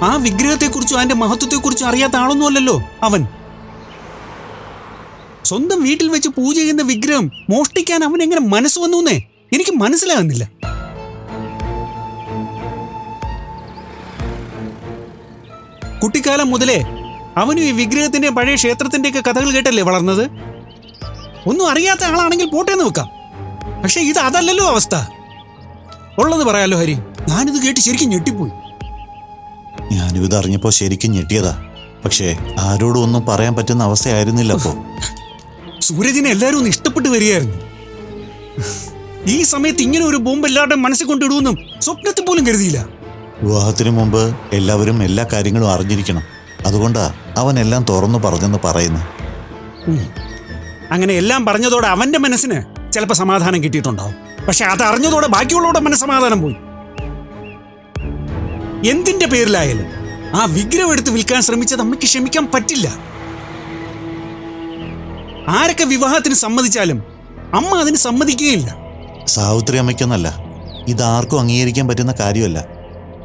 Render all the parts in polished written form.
ആ വിഗ്രഹത്തെക്കുറിച്ചും അതിന്റെ മഹത്വത്തെക്കുറിച്ചും അറിയാത്ത ആളൊന്നുമല്ലല്ലോ അവൻ. സ്വന്തം വീട്ടിൽ വെച്ച് പൂജ ചെയ്യുന്ന വിഗ്രഹം മോഷ്ടിക്കാൻ അവൻ എങ്ങനെ മനസ്സ് വന്നൂന്നേ എനിക്ക് മനസ്സിലാകുന്നില്ല. കുട്ടിക്കാലം മുതലേ അവനും ഈ വിഗ്രഹത്തിന്റെ പഴയ ക്ഷേത്രത്തിന്റെയൊക്കെ കഥകൾ കേട്ടല്ലേ വളർന്നത്. ഒന്നും അറിയാത്ത ആളാണെങ്കിൽ പോട്ടേന്ന് വെക്കാം. പക്ഷെ ഇത് അതല്ലല്ലോ അവസ്ഥ. ഉള്ളത് പറയാലോ ഹരി, ഞാനിത് കേട്ട് ശരിക്കും ഞെട്ടിപ്പോയി. ഞാനും ഇത് അറിഞ്ഞപ്പോ ശരിക്കും ഞെട്ടിയതാ. പക്ഷേ ആരോടും ഒന്നും പറയാൻ പറ്റുന്ന അവസ്ഥയായിരുന്നില്ല. അപ്പോ സൂരജിനെ എല്ലാവരും ഒന്ന് ഇഷ്ടപ്പെട്ട് വരികയായിരുന്നു. ഈ സമയത്ത് ഇങ്ങനെ ഒരു ബോംബ് എല്ലാവരുടെ മനസ്സിൽ കൊണ്ടിടുമെന്നും സ്വപ്നത്തിൽ പോലും കരുതിയില്ല. വിവാഹത്തിന് മുമ്പ് എല്ലാവരും എല്ലാ കാര്യങ്ങളും അറിഞ്ഞിരിക്കണം. അതുകൊണ്ടാ അവൻ എല്ലാം തുറന്നു പറഞ്ഞെന്ന് പറയുന്നു. അങ്ങനെ എല്ലാം പറഞ്ഞതോടെ അവന്റെ മനസ്സിന് ചിലപ്പോൾ സമാധാനം കിട്ടിയിട്ടുണ്ടാവും. പക്ഷെ അത് അറിഞ്ഞതോടെ ബാക്കിയുള്ളവരുടെ മനസ്സമാധാനം പോയി. എന്തിന്റെ പേരിലായാലും ആ വിഗ്രഹം എടുത്ത് വിൽക്കാൻ ശ്രമിച്ചത് അമ്മയ്ക്ക് ക്ഷമിക്കാൻ പറ്റില്ല. ആരൊക്കെ വിവാഹത്തിന് സമ്മതിച്ചാലും അമ്മ അതിന് സമ്മതിക്കുകയില്ല. സാവിത്രി അമ്മയ്ക്കൊന്നല്ല, ഇതാർക്കും അംഗീകരിക്കാൻ പറ്റുന്ന കാര്യമല്ല.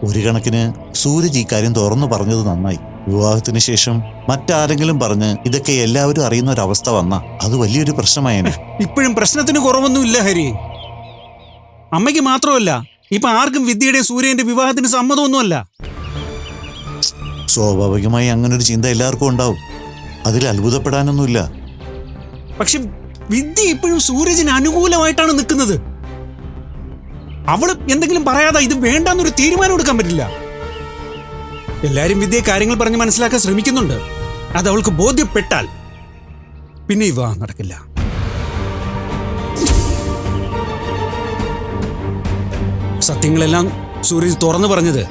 ഒരു കണക്കിന് സൂരജ് ഈ കാര്യം തുറന്നു പറഞ്ഞത് നന്നായി. വിവാഹത്തിന് ശേഷം മറ്റാരെങ്കിലും പറഞ്ഞ് ഇതൊക്കെ എല്ലാവരും അറിയുന്ന ഒരവസ്ഥ വന്നാ അത് വലിയൊരു പ്രശ്നമായേനെ. ഇപ്പോഴും പ്രശ്നത്തിന് കുറവൊന്നുമില്ല ഹരി. അമ്മയ്ക്ക് മാത്രമല്ല, ഇപ്പൊ ആർക്കും വിദ്യയുടെ സൂര്യന്റെ വിവാഹത്തിന് സമ്മതമൊന്നുമല്ല. സ്വാഭാവികമായി അങ്ങനൊരു ചിന്ത എല്ലാവർക്കും ഉണ്ടാവും. അതിൽ അത്ഭുതപ്പെടാനൊന്നുമില്ല. പക്ഷെ വിദ്യ ഇപ്പോഴും സൂരജിന് അനുകൂലമായിട്ടാണ് നിൽക്കുന്നത്. അവള് എന്തെങ്കിലും പറയാതെ ഇത് വേണ്ടെന്നൊരു തീരുമാനം എടുക്കാൻ പറ്റില്ല. എല്ലാരും വിദ്യയെ കാര്യങ്ങൾ പറഞ്ഞ് മനസ്സിലാക്കാൻ ശ്രമിക്കുന്നുണ്ട്. അത് അവൾക്ക് ബോധ്യപ്പെട്ടാൽ പിന്നെ വിവാഹം നടക്കില്ല. സത്യങ്ങളെല്ലാം സൂരജ് തുറന്നു പറഞ്ഞത്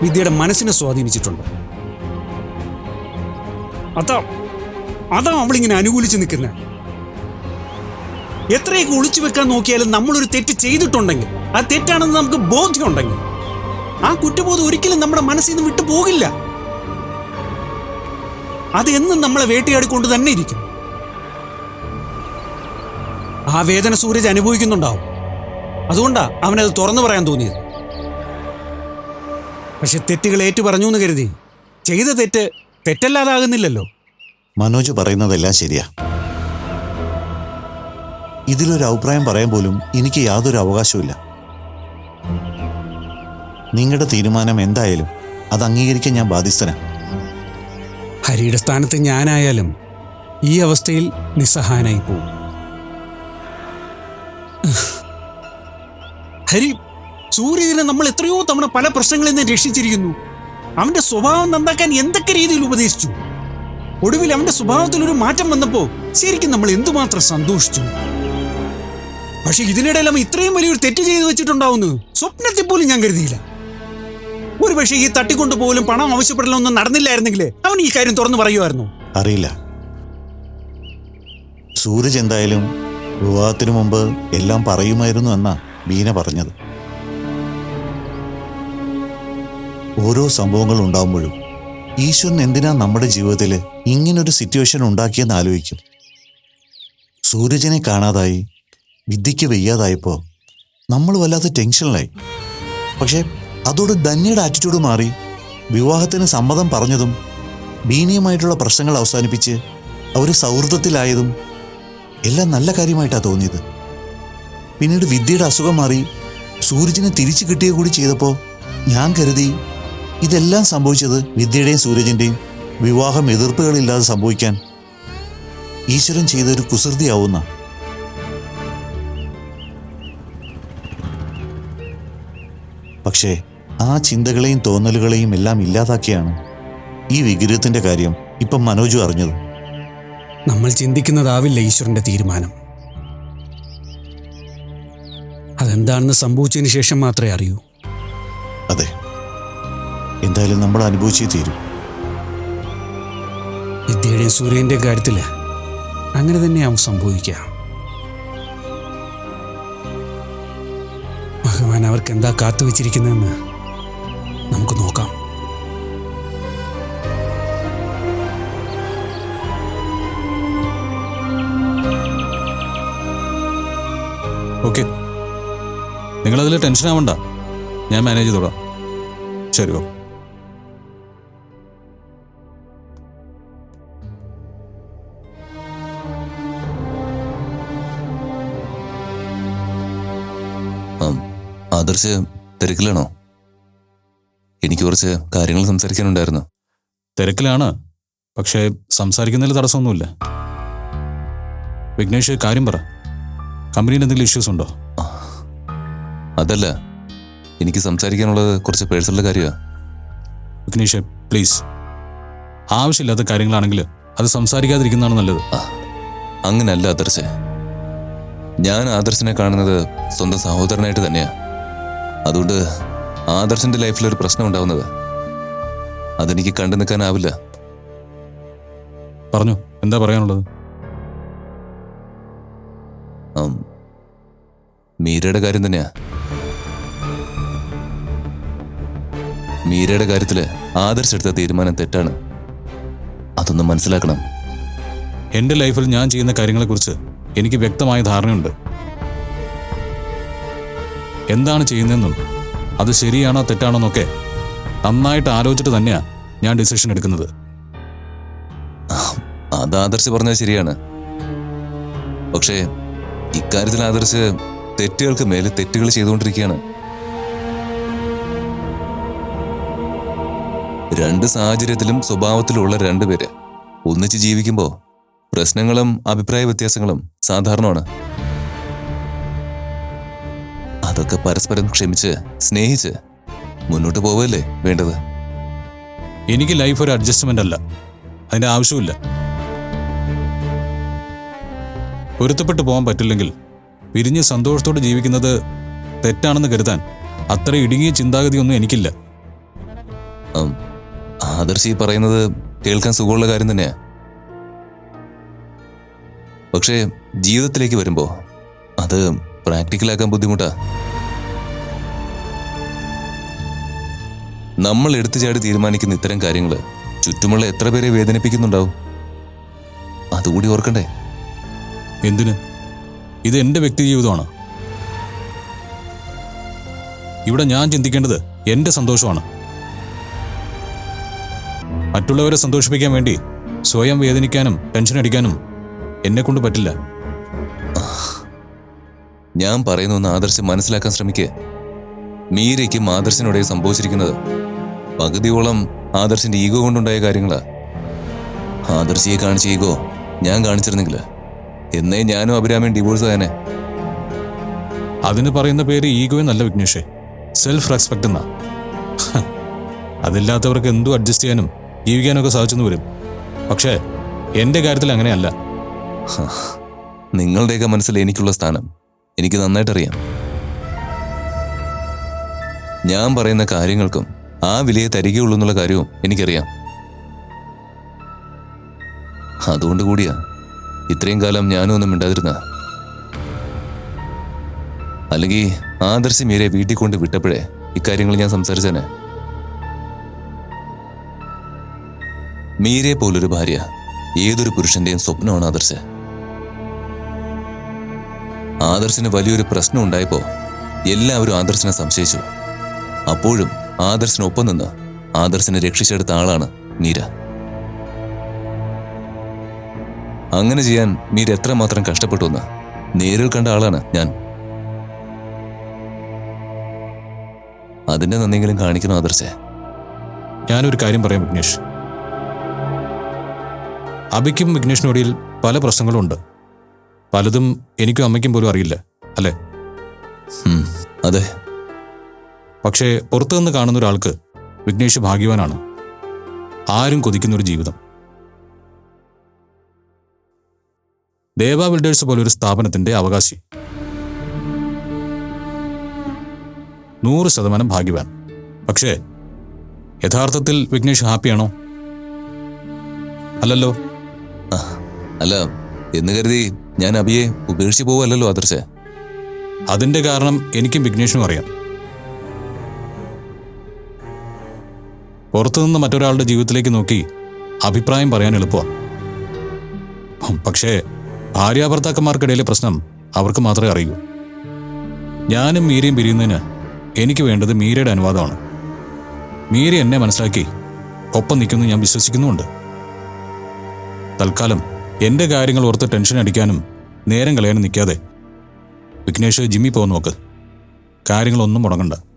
വിദ്യയുടെ മനസ്സിനെ സ്വാധീനിച്ചിട്ടുണ്ട്. അതാ അവളിങ്ങനെ അനുകൂലിച്ച് നിൽക്കുന്നത്. എത്രയൊക്കെ ഒളിച്ചു വെക്കാൻ നോക്കിയാലും നമ്മളൊരു തെറ്റ് ചെയ്തിട്ടുണ്ടെങ്കിൽ, ആ തെറ്റാണെന്ന് നമുക്ക് ബോധ്യമുണ്ടെങ്കിൽ, ആ കുറ്റബോധം ഒരിക്കലും നമ്മുടെ മനസ്സിൽ നിന്ന് വിട്ടു പോകില്ല. അത് എന്നും നമ്മളെ വേട്ടയാടിക്കൊണ്ട് തന്നെ ഇരിക്കും. ആ വേദന സൂരജ് അനുഭവിക്കുന്നുണ്ടാവും. അതുകൊണ്ടാ അവനത് തുറന്നു പറയാൻ തോന്നിയത്. പക്ഷെ തെറ്റുകൾ ഏറ്റു പറഞ്ഞു എന്ന് കരുതി ചെയ്ത തെറ്റ് തെറ്റല്ലാതാകുന്നില്ലല്ലോ. മനോജ് പറയുന്നതെല്ലാം ശരിയാ. ഇതിലൊരു അഭിപ്രായം പറയാൻ പോലും എനിക്ക് യാതൊരു അവകാശവുമില്ല. നിങ്ങളുടെ തീരുമാനം എന്തായാലും അത് അംഗീകരിക്കാൻ ഞാൻ ബാധ്യസ്ഥനാ. ഹരിയുടെ സ്ഥാനത്ത് ഞാനായാലും ഈ അവസ്ഥയിൽ നിസ്സഹായനായി പോകും. ഹരി, സൂര്യനെ നമ്മൾ എത്രയോ തവണ പല പ്രശ്നങ്ങളിൽ നിന്ന് രക്ഷിച്ചിരിക്കുന്നു. അവന്റെ സ്വഭാവം നന്നാക്കാൻ എന്തൊക്കെ രീതിയിൽ ഉപദേശിച്ചു. ഒടുവിൽ അവന്റെ സ്വഭാവത്തിലൊരു മാറ്റം വന്നപ്പോ ശരിക്കും നമ്മൾ എന്തുമാത്രം സന്തോഷിച്ചു. പക്ഷെ ഇതിനിടയിൽ അവൻ ഇത്രയും വലിയൊരു തെറ്റ് ചെയ്തു വെച്ചിട്ടുണ്ടാവുന്നു സ്വപ്നത്തിൽ പോലും ഞാൻ കരുതിയില്ല. ഒരു പക്ഷേ ഈ തട്ടിക്കൊണ്ടുപോലും പണം ആവശ്യപ്പെടലൊന്നും നടന്നില്ലായിരുന്നെങ്കിൽ അവൻ ഈ കാര്യം തുറന്നു പറയുമായിരുന്നു. അറിയില്ല. സൂരജ് എന്തായാലും വിവാഹത്തിനു മുമ്പ് എല്ലാം പറയുമായിരുന്നു എന്നാ ബീന പറഞ്ഞത്. ഓരോ സംഭവങ്ങൾ ഉണ്ടാവുമ്പോഴും ഈശ്വരൻ എന്തിനാ നമ്മുടെ ജീവിതത്തിൽ ഇങ്ങനൊരു സിറ്റുവേഷൻ ഉണ്ടാക്കിയെന്ന് ആലോചിക്കും. സൂരജിനെ കാണാതായി, വിദ്യയ്ക്ക് വയ്യാതായപ്പോൾ നമ്മൾ വല്ലാത്ത ടെൻഷനിലായി. പക്ഷേ അതോടെ ധന്യയുടെ ആറ്റിറ്റ്യൂഡ് മാറി വിവാഹത്തിന് സമ്മതം പറഞ്ഞതും ബീനിയുമായിട്ടുള്ള പ്രശ്നങ്ങൾ അവസാനിപ്പിച്ച് അവർ സൗഹൃദത്തിലായതും എല്ലാം നല്ല കാര്യമായിട്ടാണ് തോന്നിയത്. പിന്നീട് വിദ്യയുടെ അസുഖം മാറി സൂരജിനെ തിരിച്ചു കിട്ടുക കൂടി ചെയ്തപ്പോൾ ഞാൻ കരുതി ഇതെല്ലാം സംഭവിച്ചത് വിദ്യയുടെയും സൂരജിൻ്റെയും വിവാഹം എതിർപ്പുകളില്ലാതെ സംഭവിക്കാൻ ഈശ്വരൻ ചെയ്തൊരു കുസൃതിയാവുന്ന. പക്ഷേ ആ ചിന്തകളെയും തോന്നലുകളെയും എല്ലാം ഇല്ലാതാക്കിയാണ് ഈ വിഗ്രഹത്തിന്റെ കാര്യം ഇപ്പം മനോജു അറിഞ്ഞത്. നമ്മൾ ചിന്തിക്കുന്നതാവില്ല ഈശ്വരന്റെ തീരുമാനം. അതെന്താണെന്ന് സംഭവിച്ചതിന് ശേഷം മാത്രമേ അറിയൂ. അതെ, എന്തായാലും നമ്മൾ അനുഭവിച്ചേ തീരും. വിദ്യയുടെയും സൂര്യന്റെ കാര്യത്തില് അങ്ങനെ തന്നെയാവും സംഭവിക്കുക. ഭഗവാൻ അവർക്ക് എന്താ കാത്തുവെച്ചിരിക്കുന്നതെന്ന് നമുക്ക് നോക്കാം. ഓക്കെ, നിങ്ങളതിൽ ടെൻഷൻ ആവണ്ട, ഞാൻ മാനേജ് ചെയ്തോളാം. ശരി. ഓക്കെ. ആദർശ് തിരക്കിലാണോ? എനിക്ക് കുറച്ച് കാര്യങ്ങൾ സംസാരിക്കാനുണ്ടായിരുന്നു. തിരക്കിലാണ്, പക്ഷേ സംസാരിക്കുന്നതിൽ തടസ്സമൊന്നുമില്ല. വിഘ്നേഷ്, കാര്യം പറ. കമ്പനിയിൽ എന്തെങ്കിലും ഇഷ്യൂസ് ഉണ്ടോ? അതല്ല, എനിക്ക് സംസാരിക്കാനുള്ളത് കുറച്ച് പേഴ്സണൽ കാര്യമാണ്. വിഘ്നേഷ്, പ്ലീസ്, ആവശ്യമില്ലാത്ത കാര്യങ്ങളാണെങ്കിൽ അത് സംസാരിക്കാതിരിക്കുന്നതാണ് നല്ലത്. അങ്ങനല്ല ആദർശ്. ഞാൻ ആദർശിനെ കാണുന്നത് സ്വന്തം സഹോദരനായിട്ട് തന്നെയാണ്. അതുകൊണ്ട് ആദർശിന്റെ ലൈഫിലൊരു പ്രശ്നം ഉണ്ടാവുന്നത് അതെനിക്ക് കണ്ടു നിൽക്കാനാവില്ല. പറഞ്ഞു, എന്താ പറയാനുള്ളത്? മീരയുടെ കാര്യം തന്നെയാ. മീരയുടെ കാര്യത്തില് ആദർശ് എടുത്ത തീരുമാനം തെറ്റാണ്. അതൊന്ന് മനസ്സിലാക്കണം. എൻ്റെ ലൈഫിൽ ഞാൻ ചെയ്യുന്ന കാര്യങ്ങളെക്കുറിച്ച് എനിക്ക് വ്യക്തമായ ധാരണയുണ്ട്. എന്താണ് ചെയ്യുന്നതെന്നും അത് ശരിയാണോ തെറ്റാണോ എന്നൊക്കെ നന്നായിട്ട് ആലോചിച്ചിട്ട് തന്നെയാണ് ഞാൻ ഡിസിഷൻ എടുക്കുന്നത്. അത് ആദർശ് പറഞ്ഞത് ശരിയാണ്. പക്ഷേ ഇക്കാര്യത്തിൽ ആദർശ് തെറ്റുകൾക്ക് മേലെ തെറ്റുകൾ ചെയ്തുകൊണ്ടിരിക്കുകയാണ്. രണ്ട് സാഹചര്യത്തിലും സ്വഭാവത്തിലുള്ള രണ്ടുപേര് ഒന്നിച്ച് ജീവിക്കുമ്പോൾ പ്രശ്നങ്ങളും അഭിപ്രായ വ്യത്യാസങ്ങളും സാധാരണമാണ്. അതൊക്കെ പരസ്പരം ക്ഷമിച്ച് സ്നേഹിച്ച് മുന്നോട്ട് പോവല്ലേ വേണ്ടത്. എനിക്ക് ലൈഫ് ഒരു അഡ്ജസ്റ്റ്മെന്റ് അല്ല, അതിന്റെ ആവശ്യമില്ല. പൊരുത്തപ്പെട്ടു പോകാൻ പറ്റില്ലെങ്കിൽ പിരിഞ്ഞ് സന്തോഷത്തോടെ ജീവിക്കുന്നത് തെറ്റാണെന്ന് കരുതാൻ അത്ര ഇടുങ്ങിയ ചിന്താഗതിയൊന്നും എനിക്കില്ല. ആദർശ് ഈ പറയുന്നത് കേൾക്കാൻ സുഖമുള്ള കാര്യം തന്നെയാ. പക്ഷേ ജീവിതത്തിലേക്ക് വരുമ്പോ അത് പ്രാക്ടിക്കലാക്കാൻ ബുദ്ധിമുട്ടാ. നമ്മൾ എടുത്തു ചാടി തീരുമാനിക്കുന്ന ഇത്തരം കാര്യങ്ങൾ ചുറ്റുമുള്ള എത്ര പേരെ വേദനിപ്പിക്കുന്നുണ്ടാവും. അതുകൂടി ഓർക്കണ്ടേ? എന്തിന്? ഇത് എൻ്റെ വ്യക്തി ജീവിതമാണ്. ഇവിടെ ഞാൻ ചിന്തിക്കേണ്ടത് എൻ്റെ സന്തോഷമാണ്. മറ്റുള്ളവരെ സന്തോഷിപ്പിക്കാൻ വേണ്ടി സ്വയം വേദനിക്കാനും ടെൻഷൻ അടിക്കാനും എന്നെ കൊണ്ട് പറ്റില്ല. ഞാൻ പറയുന്നൊന്ന് ആദർശം മനസ്സിലാക്കാൻ ശ്രമിക്കുക. മീരയ്ക്കും ആദർശിനോടെ സംഭവിച്ചിരിക്കുന്നത് പകുതിയോളം ആദർശിന്റെ ഈഗോ കൊണ്ടുണ്ടായ കാര്യങ്ങളാ. ആദർശിയെ കാണിച്ച ഈഗോ ഞാൻ കാണിച്ചിരുന്നെങ്കിൽ എന്നേ ഞാനും അഭിരാമിയും ഡിവോഴ്സ് ആയനെ. അതിന് പറയുന്ന പേര് ഈഗോ എന്നല്ല വിഘ്നേഷേ, സെൽഫ് റെസ്പെക്ട് എന്നാ. അതില്ലാത്തവർക്ക് എന്തും അഡ്ജസ്റ്റ് ചെയ്യാനും ജീവിക്കാനൊക്കെ സാധിച്ചെന്ന് വരും. പക്ഷേ എൻ്റെ കാര്യത്തിൽ അങ്ങനെയല്ല. നിങ്ങളുടെയൊക്കെ മനസ്സിൽ എനിക്കുള്ള സ്ഥാനം എനിക്ക് നന്നായിട്ടറിയാം. ഞാൻ പറയുന്ന കാര്യങ്ങൾക്കും ആ വിലയെ തരികയുള്ളൂ എന്നുള്ള കാര്യവും എനിക്കറിയാം. അതുകൊണ്ട് കൂടിയാ ഇത്രയും കാലം ഞാനും ഒന്നും മിണ്ടാതിരുന്ന. അല്ലെങ്കിൽ ആദർശ് മീരെ വീട്ടിൽ കൊണ്ട് വിട്ടപ്പോഴേ ഇക്കാര്യങ്ങൾ ഞാൻ സംസാരിച്ചേനെ. മീരയെ പോലൊരു ഭാര്യ ഏതൊരു പുരുഷന്റെയും സ്വപ്നമാണ് ആദർശ്. ആദർശിന് വലിയൊരു പ്രശ്നം ഉണ്ടായപ്പോ എല്ലാവരും ആദർശിനെ സംശയിച്ചു. അപ്പോഴും ആദർശിനൊപ്പം നിന്ന് ആദർശിനെ രക്ഷിച്ചെടുത്ത ആളാണ് മീര. അങ്ങനെ ചെയ്യാൻ മീര എത്രമാത്രം കഷ്ടപ്പെട്ടു എന്ന് നേരിൽ കണ്ട ആളാണ് ഞാൻ. അതിന്റെ നന്ദിയെങ്കിലും കാണിക്കണം ആദർശേ. ഞാനൊരു കാര്യം പറയാം വിഘ്നേഷ്. അബിക്കും വിഘ്നേഷിനോടിയിൽ പല പ്രശ്നങ്ങളും ഉണ്ട്. പലതും എനിക്കും അമ്മയ്ക്കും പോലും അറിയില്ല, അല്ലേ? അതെ. പക്ഷേ പുറത്തുനിന്ന് കാണുന്ന ഒരാൾക്ക് വിഘ്നേഷ് ഭാഗ്യവാനാണ്. ആരും കൊതിക്കുന്നൊരു ജീവിതം. ദേവ ബിൽഡേഴ്സ് പോലൊരു സ്ഥാപനത്തിന്റെ അവകാശി. 100% ഭാഗ്യവാൻ. പക്ഷേ യഥാർത്ഥത്തിൽ വിഘ്നേഷ് ഹാപ്പിയാണോ? അല്ലല്ലോ. അല്ല എന്ന് കരുതി ഞാൻ അബിയെ ഉപേക്ഷിച്ച് പോവല്ലോ ആദർശേ. അതിന്റെ കാരണം എനിക്കും വിഘ്നേഷിനും അറിയാം. പുറത്തുനിന്ന് മറ്റൊരാളുടെ ജീവിതത്തിലേക്ക് നോക്കി അഭിപ്രായം പറയാൻ എളുപ്പമാണ്. പക്ഷേ ഭാര്യാഭർത്താക്കന്മാർക്കിടയിലെ പ്രശ്നം അവർക്ക് മാത്രമേ അറിയൂ. ഞാനും മീരയും പിരിയുന്നതിന് എനിക്ക് വേണ്ടത് മീരയുടെ അനുവാദമാണ്. മീര എന്നെ മനസ്സിലാക്കി ഒപ്പം നിൽക്കുന്നു ഞാൻ വിശ്വസിക്കുന്നുമുണ്ട്. തൽക്കാലം എൻ്റെ കാര്യങ്ങൾ ഓർത്ത് ടെൻഷൻ അടിക്കാനും നേരം കളയാനും നിൽക്കാതെ വിഘ്നേഷ് ജിമ്മി പോകാൻ നോക്ക്. കാര്യങ്ങളൊന്നും മുടങ്ങണ്ട.